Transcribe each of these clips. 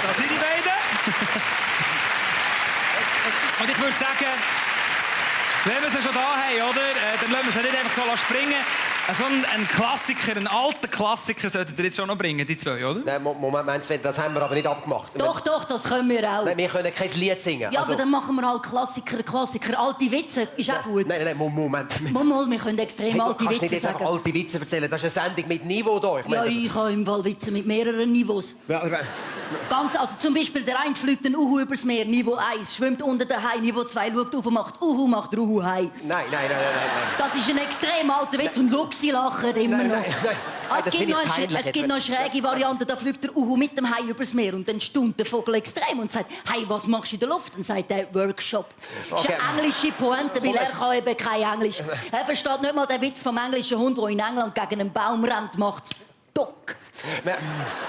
Das sind die beiden. Und ich würde sagen, wenn wir sie schon da haben, oder, dann lassen wir sie nicht einfach so springen. So ein Klassiker, ein alter Klassiker solltet ihr jetzt schon noch bringen, die zwei, oder? Nein, Moment, Sven, das haben wir aber nicht abgemacht. Doch, das können wir auch. Nein, wir können kein Lied singen. Ja, aber dann machen wir halt Klassiker. Alte Witze ist auch gut. Nein, Moment. Mal, wir können extrem alte Du kannst Witze nicht jetzt sagen. einfach alte Witze erzählen. Das ist eine Sendung mit Niveau da. Ich habe im Fall Witze mit mehreren Niveaus. Also zum Beispiel, der eine fliegt ein Uhu übers Meer, Niveau 1, schwimmt unter den Hai, Niveau 2 schaut auf und macht Uhu, macht Uhu Hai. Nein. Das ist ein extrem alter Witz und Luxi lachen immer noch. Nein. Es gibt noch eine schräge Variante, da fliegt der Uhu mit dem Hai übers Meer und dann staunt der Vogel extrem und sagt, «Hey, was machst du in der Luft?» Dann sagt er, «Workshop.» Das ist eine englische Pointe, weil er kann eben kein Englisch. Er versteht nicht mal den Witz vom englischen Hund, der in England gegen einen Baum rennt, macht's «Dock».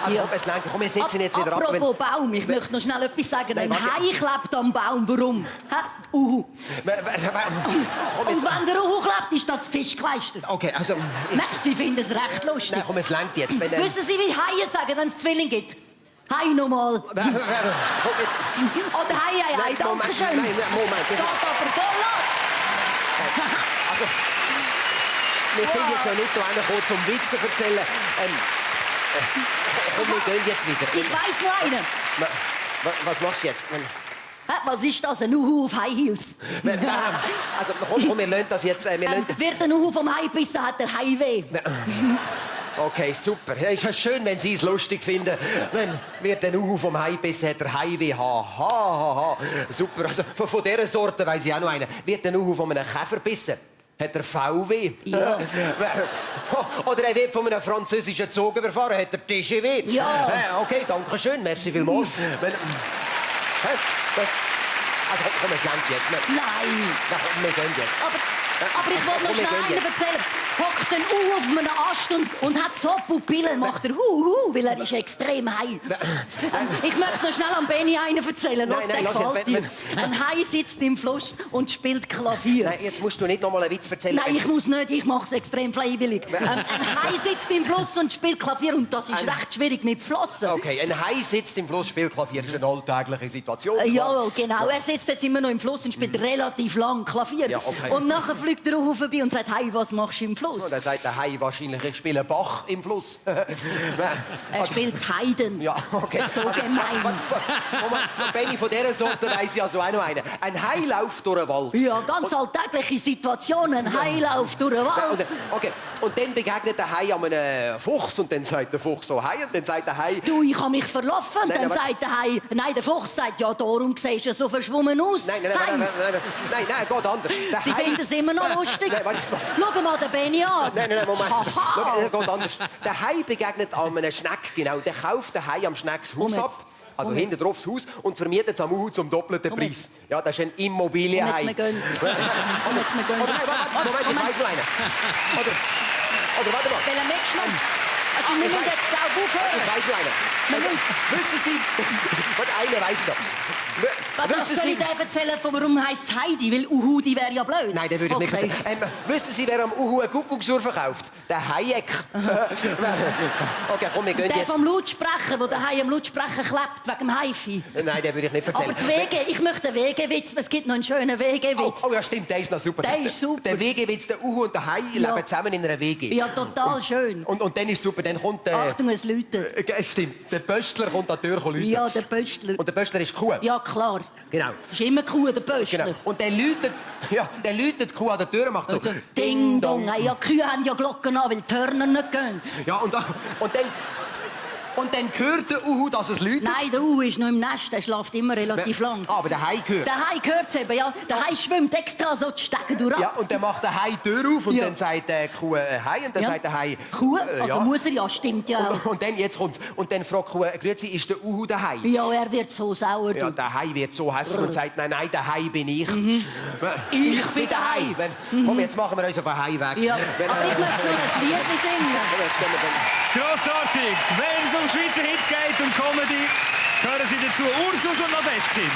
Also, komm, wir setzen jetzt wieder ab. Apropos Baum, ich möchte noch schnell etwas sagen. Ein Hai klebt am Baum. Warum? Uhu. Und wenn der Uhu klebt, ist das Fischkleister. Okay, also... Merci, ich finde es recht lustig. Nein, komm, es langt jetzt. Wissen Sie, wie Haie sagen, wenn es Zwilling gibt? Hai nochmal. Komm jetzt. Oder Hai, danke schön. Nein, Moment. Es geht aber voll ab. Also, wir sind jetzt noch nicht hierher zum Witze erzählen. Komm, wir gehen jetzt wieder. Ich weiss noch einen. Was machst du jetzt? Was ist das? Ein Uhu auf High Heels? Also, komm, wir lernen das jetzt. Wird ein Uhu vom Hai gebissen, hat der Hai weh. Okay, super. Ja, ist ja schön, wenn Sie es lustig finden. Wenn wird der Uhu vom Hai bissen, hat der Hai weh. Ha. Super. Also, von dieser Sorte weiss ich auch noch einen. Wird der Uhu von einem Käfer bissen? Hat er VW? Ja. Oder er wird von einem französischen Zug überfahren, hat er TGW? Ja. Okay, danke schön, merci vielmals. Also komm, es langt jetzt. Nein. Wir gehen jetzt. Aber ich wollte noch schnell einen erzählen. Hockt ein Uhu auf einem Ast und hat so Pupillen, macht er Huhu, weil er ist extrem high. Ich möchte noch schnell an Benni einen erzählen. Los, der gefällt dir. Ein Hai sitzt im Fluss und spielt Klavier. Nein, jetzt musst du nicht noch mal einen Witz erzählen. Nein, ich muss nicht, ich mache es extrem freiwillig. Ein Hai sitzt im Fluss und spielt Klavier und das ist recht schwierig mit Flossen. Okay, ein Hai sitzt im Fluss, spielt Klavier. Das ist eine alltägliche Situation. Ja, genau. Er sitzt jetzt immer noch im Fluss und spielt relativ lang Klavier. Ja, okay. Und nachher fliegt der Uhu vorbei und sagt, «Hey, was machst du im Fluss?» Und dann sagt der Hai wahrscheinlich, ich spiele Bach im Fluss. Er spielt Haydn. Ja, okay. So gemein. Moment, von Benni, von dieser Sorte weiss ich also auch noch einen. Ein Hai läuft durch den Wald. Ja, ganz alltägliche Situationen. Ein Hai läuft durch den Wald. Okay, und dann begegnet der Hai einem Fuchs und dann sagt der Fuchs so «Hai» und dann sagt der Hai... Du, ich habe mich verlaufen. Und Nein, dann aber- sagt der Hai, nein, der Fuchs sagt, ja, darum siehst du so verschwommen aus. Nein, Hai. geht anders. Der Sie Hai- finden es immer noch lustig. Nein, warte, Schau mal den Benni an. Nein, Moment. Haha. Schau, geht anders. Der Hai begegnet einem Schneck, genau. Der kauft den Hai am Schnecks Haus Moment. ab. Also hinten drauf das Haus und vermietet es am Uhu zum doppelten Moment. Preis. Ja, das ist ein Immobilienhai. Komm, jetzt, wir gehen. Oder nein, warte, Moment, ich weiss noch einen. Oder warte mal. Will er mitschneiden? Also, wir müssen jetzt glaub Ich aufhören. weiss noch einen. Wissen Sie... Warte, einen weiss ich noch. Was Wissen soll Sie... ich dir erzählen, von warum heisst es Heidi? Weil Uhu, die wäre ja blöd. Nein, den würde ich nicht Okay. erzählen. Wissen Sie, wer am Uhu eine Kuckucksuhr verkauft? Der Hayek. Okay, komm, wir gehen Der jetzt... vom Lautsprecher, wo der Hai am Lautsprecher klebt, wegen dem Hi-Fi. Nein, den würde ich nicht erzählen. Aber die Wege, ich möchte einen Wegewitz. Es gibt noch einen schönen Wegewitz. Oh ja, stimmt, der ist noch super. Der ist super. Der Wegewitz, der Uhu und der Hai leben zusammen in einer WG. Ja, total schön. Und dann ist super, dann kommt der... Achtung, es läutet. Stimmt, der Pöstler kommt an die Tür läuten. Ja, der Pöstler. Und der Pöstler ist die Kuh. Ja, klar. Genau. Das ist immer Kuh, der Pöstler. Genau. Und der läutet die Kuh an der Tür und macht so... Also, Ding Dong. Ja, die Kühe haben ja Glocken an, weil die Hörner nicht gehen. Ja, und dann hört der Uhu, dass es läutet. Nein, der Uhu ist noch im Nest, der schläft immer relativ lang. Aber der Hai hört. Der Hai hört es eben, ja. Der Hai schwimmt extra so die Stege durch. Ja, und dann macht der Hai die Tür auf und Ja. dann sagt der Kuh Hai und dann Ja. sagt der Hai... Kuh? Also ja. muss er ja, stimmt ja auch. Und dann, jetzt kommt's. Und dann fragt die Kuh, grüezi, ist der Uhu der Hai? Ja, er wird so sauer. Ja, Du. der Hai wird so hässlich und sagt, nein, der Hai bin ich. Ich bin der Hai. Komm, jetzt machen wir uns auf einen Hai weg. Ja. Aber ich möchte noch ein Lied singen. Komm, jetzt gehen wir dann. Grossartig! Wenn es um Schweizer Hits geht und Comedy, hören Sie dazu Ursus und Nadeshkin.